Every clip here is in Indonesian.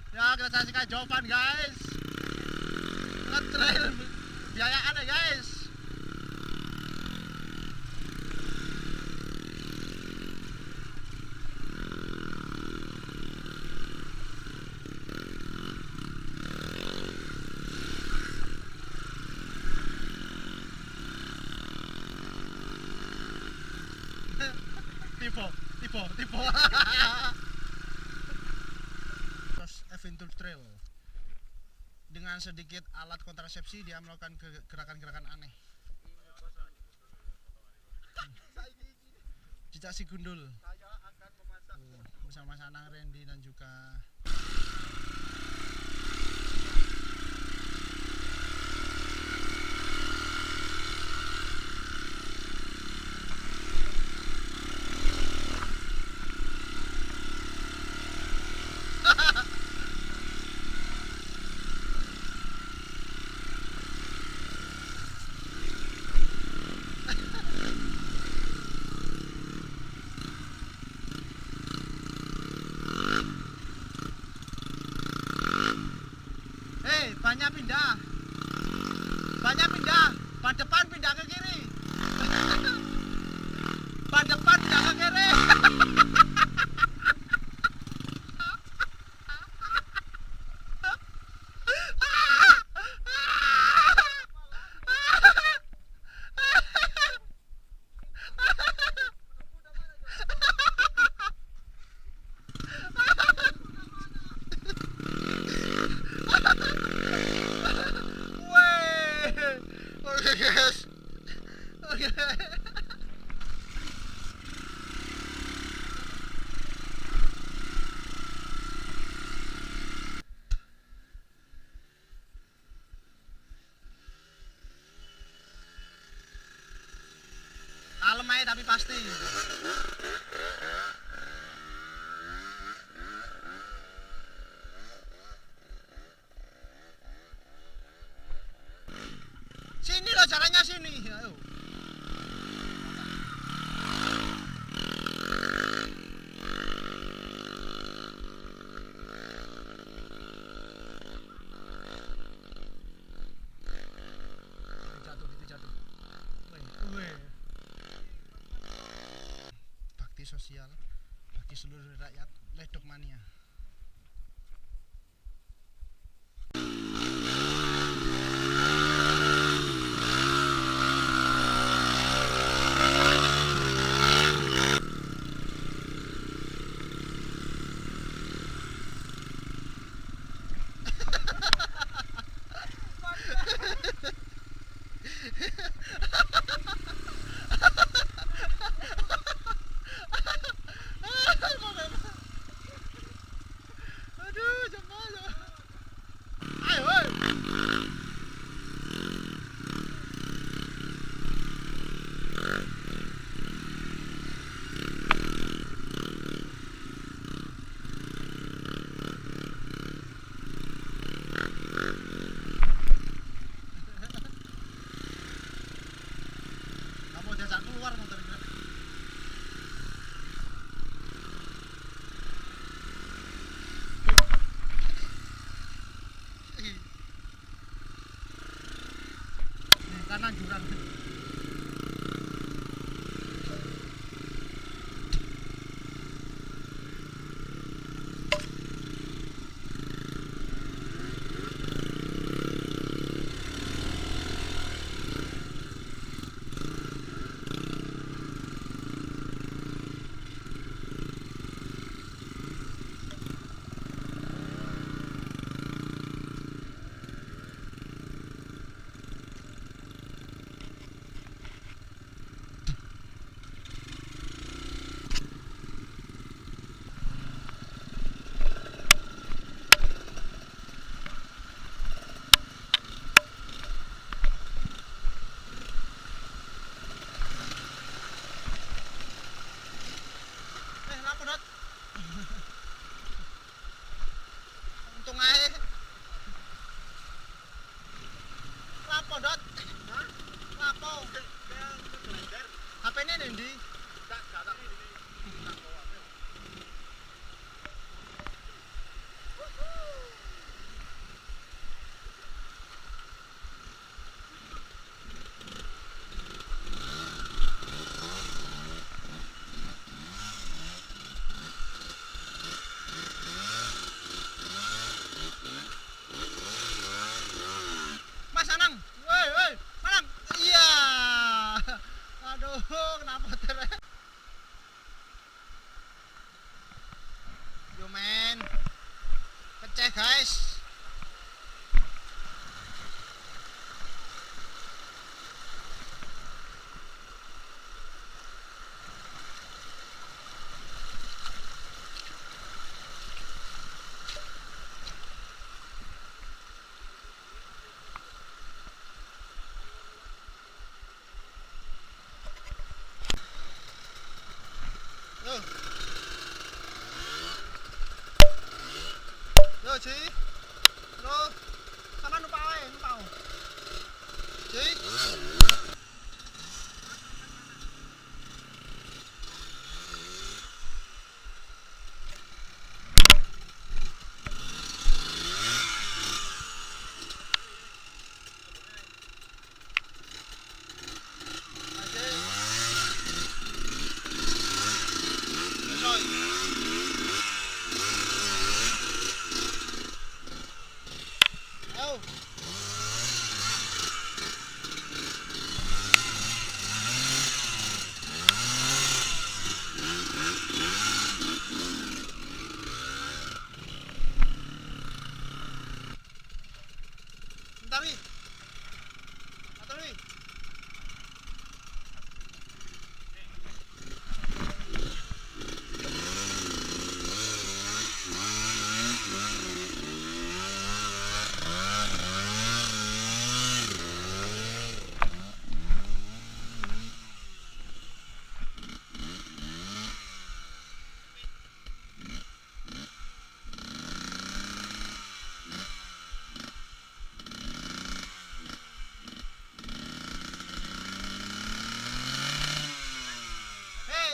Ya kita saksikan jawaban guys. Ngetrail biayaan ya guys. Tipe. Terus Adventure Trail. Dengan sedikit alat kontrasepsi dia melakukan gerakan-gerakan aneh. Cicak si gundul. Bersama Mas Anang, Randy dan juga banyak pindah. Ban depan pindah ke kiri. Ban depan pindah ke kiri. Oke guys. Oke. Kalem aja tapi pasti. Sini loh caranya sini. Ayo. Jatuh. Weh. Bakti sosial bagi seluruh rakyat Ledok Mania. Aduh, jempol. Ayo, woy. Kamu diajak keluar motor ini. Kanan jurang. Lapo dot. Untung aja. Lapo dot. Hah? Lapo. HP ini ndi? Gak. Oke guys. Yo. Yo, Ci. Lo, sama numpak wae, numpak. Ci. Bentar, Wi. Atur, Wi. Hei.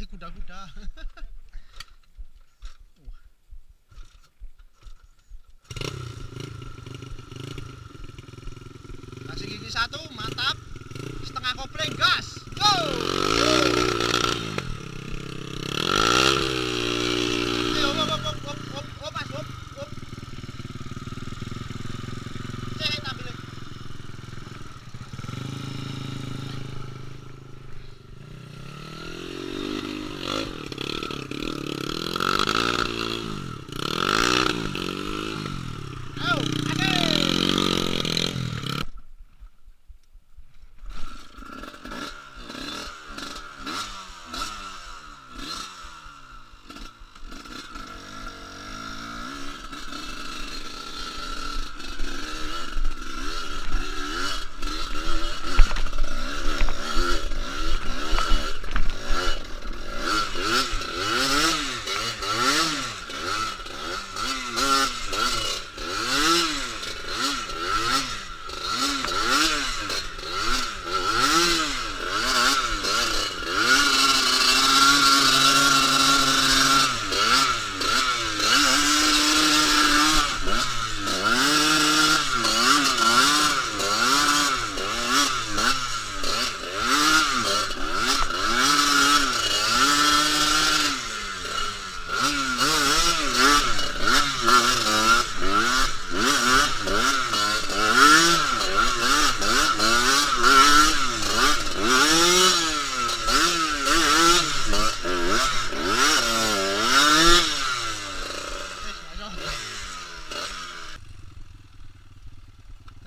Kuda-kuda. Kasih gigi satu, mantap. Setengah kopling, gas. Go. Ayo, op, Mas, op. Cek tampilin. Ayo,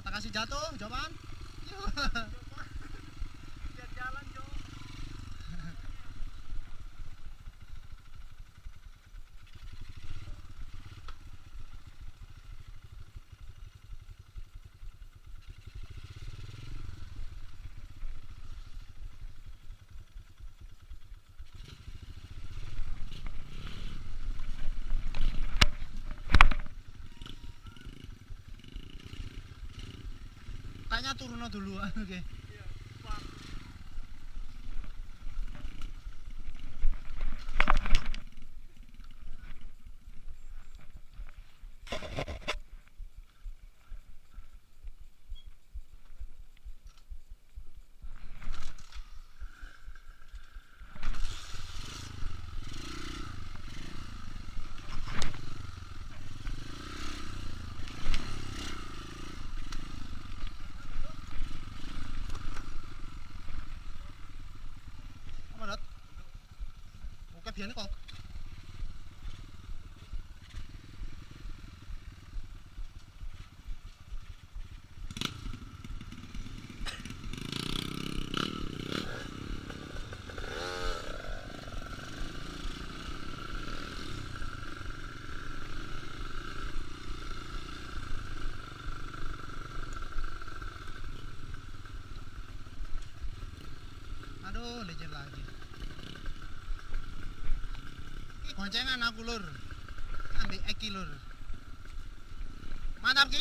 kita kasih jatuh, jaman. Biar jalan, Jo. Kayaknya turun duluan, oke. Apa, Dat? Oke, biar kok. Aduh, licin lagi. Ki goncengan aku lur. Ambek Eki lur. Mantap ki?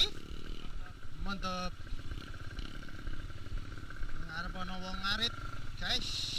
Mantap. Ngarep ana wong ngarit, guys.